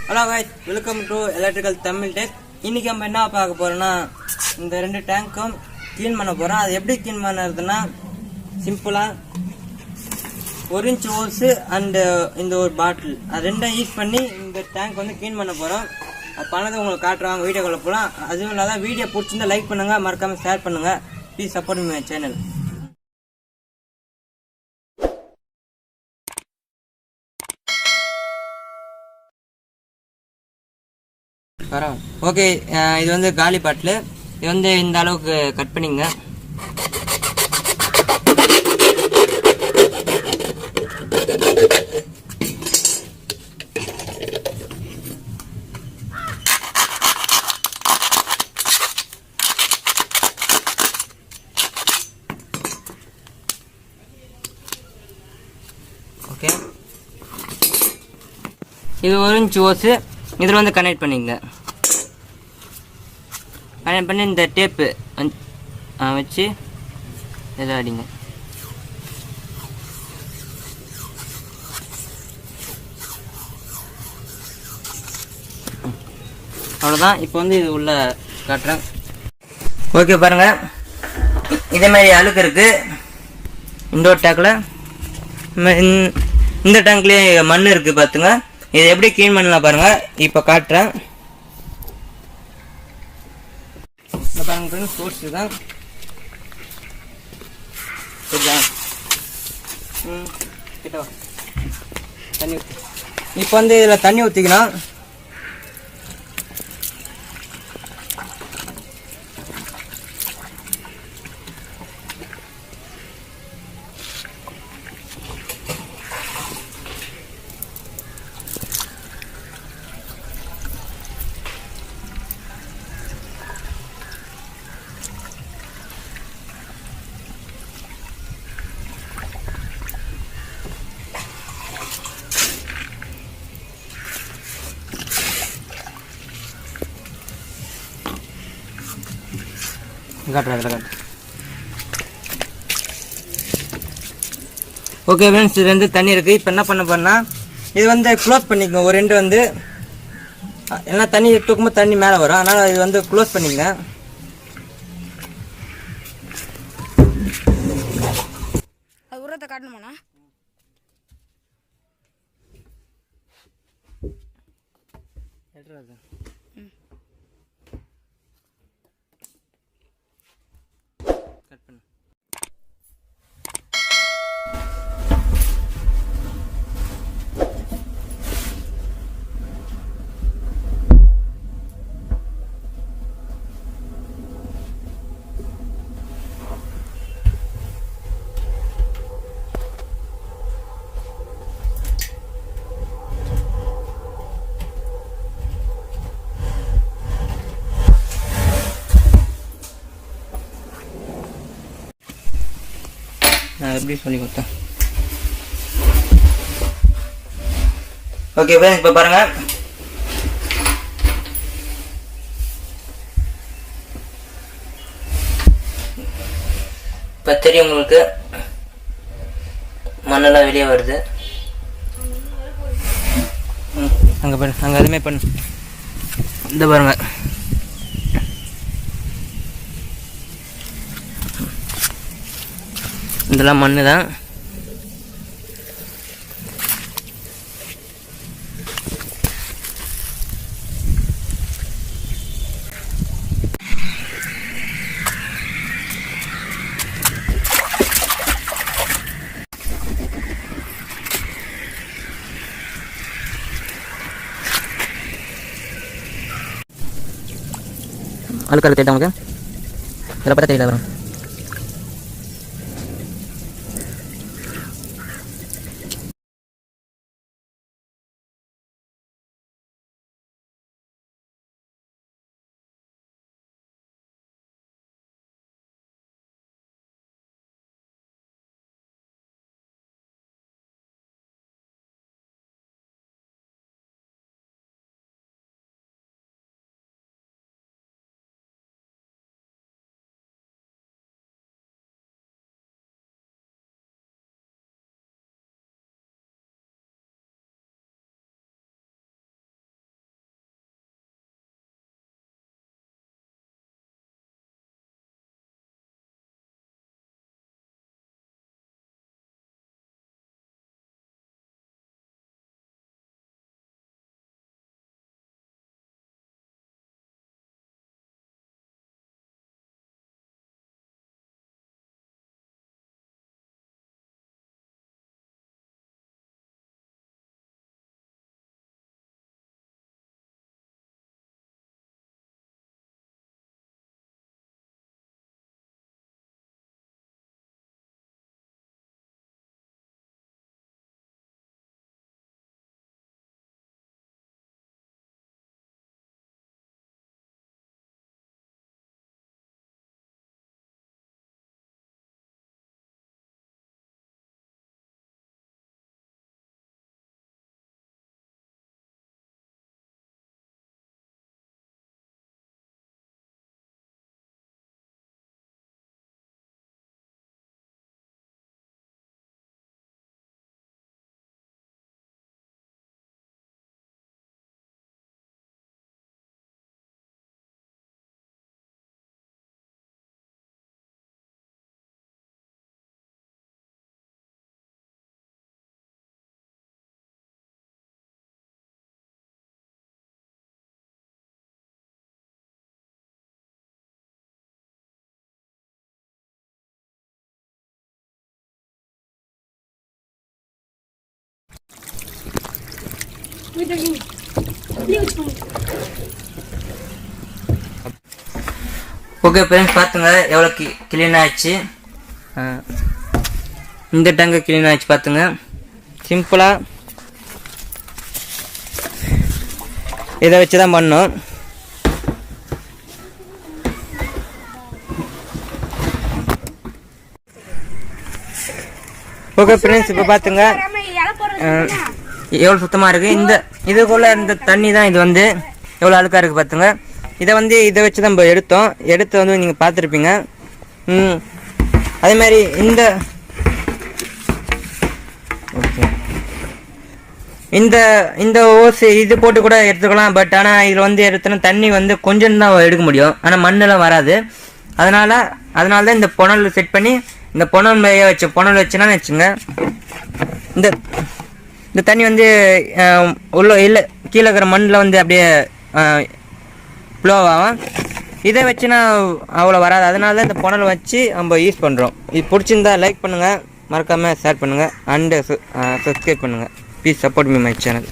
Hello guys, welcome to electrical Tamil tech. இன்னைக்கு நம்ம என்ன பார்க்க போறோம்னா இந்த ரெண்டு டேங்க்கும் க்ளீன் பண்ண போறோம். அது எப்படி க்ளீன் பண்ணுறதுன்னா சிம்பிளா 1 இன்ச் ஹோஸ் அண்ட் இந்த ஒரு பாட்டில் அது ரெண்டும் யூஸ் பண்ணி இந்த டேங்க் வந்து க்ளீன் பண்ண போறோம். அது பண்ணதை உங்களுக்கு காட்டுறாங்க, வீடியோக்குள்ள போகலாம். அதுவும் இல்லாத வீடியோ பிடிச்சிருந்தா லைக் பண்ணுங்க, மறக்காம ஷேர் பண்ணுங்க. Please support my channel. Okay, இது வந்து காலி பாட்டில். இது வந்து இந்த அளவுக்கு கட் பண்ணிங்க. ஓகே, இது 1 இன்ச் ஹோஸ். இதில் வந்து கனெக்ட் பண்ணிங்க. கனெக்ட் பண்ணி இந்த டேப்பு வச்சு இதை அடிங்க. அவ்வளோதான். இப்போ வந்து இது உள்ள காட்டுறேன். ஓகே பாருங்க, இதே மாதிரி அழுக்கு இருக்கு இன்டோர் டேங்கில். இந்த டேங்க்லேயே மண் இருக்கு பார்த்துங்க. இதை எப்படி க்ளீன் பண்ணலாம் பாருங்க, இப்போ காட்டுறேன். பாருங்க, சோர்ஸ் தான் தண்ணி ஊற்றி இப்போ வந்து இதில் தண்ணி ஊற்றிக்கலாம். ஓகே ஃப்ரெண்ட்ஸ், இது வந்து தண்ணி இருக்குது. இப்போ என்ன பண்ண போறேன்னா இது வந்து க்ளோஸ் பண்ணிக்கோங்க. ஒரு ரெண்டு வந்து ஏன்னா தண்ணி தூக்கும்போது தண்ணி மேலே வரும், அதனால் இது வந்து க்ளோஸ் பண்ணிக்கங்க. உரத்தை காட்டணுமாண்ணா? கட் பண்ணு. நான் எப்படி சொல்லி கொடுத்தேன். ஓகே ஃப்ரெண்ட்ஸ், இப்போ பாருங்க. இப்போ தெரியும் உங்களுக்கு, மண்ணெல்லாம் வெளியே வருது. அங்கே பாருங்க, அங்கே அதுமே பண்ணு. இந்த பாருங்க, இதெல்லாம் மண்ணு தான். அழுக்கால தெரியுதா உங்களுக்கு? இதில் பார்த்தா தெரியல வரும். ஓகே ஃப்ரெண்ட்ஸ், பார்த்துங்க எவ்வளோ கிளீன் ஆயிடுச்சு. இந்த டேங்கு கிளீன் ஆயிடுச்சு பார்த்துங்க. சிம்பிளாக இதை வச்சு தான் பண்ணோம். ஓகே ஃப்ரெண்ட்ஸ், இப்போ பார்த்துங்க எவ்வளோ சுத்தமாக இருக்குது. இதுக்குள்ளே இந்த தண்ணி தான் இது வந்து எவ்வளோ அழுக்காக இருக்குது பார்த்துங்க. இதை வச்சு தான் நம்ம எடுத்து வந்து நீங்கள் பார்த்துருப்பீங்க. அதே மாதிரி இந்த ஓஸ் இது போட்டு கூட எடுத்துக்கலாம். பட் ஆனால் இதில் வந்து எடுத்தோன்னா தண்ணி வந்து கொஞ்சம் தான் எடுக்க முடியும். ஆனால் மண்ணெல்லாம் வராது. அதனால தான் இந்த புனல் செட் பண்ணி இந்த புனல் வச்சுன்னா வச்சுங்க. இந்த தண்ணி வந்து இல்லை கீழே இருக்கிற மண்ணில் வந்து அப்படியே ஃப்ளோ ஆகும். இதை வச்சுன்னா அவ்வளோ வராது. அதனால தான் இந்த புனல் வச்சு நம்ம யூஸ் பண்ணுறோம். இது பிடிச்சிருந்தா லைக் பண்ணுங்கள், மறக்காமல் ஷேர் பண்ணுங்கள், அண்டு சப்ஸ்கிரைப் பண்ணுங்கள். Please support me my channel.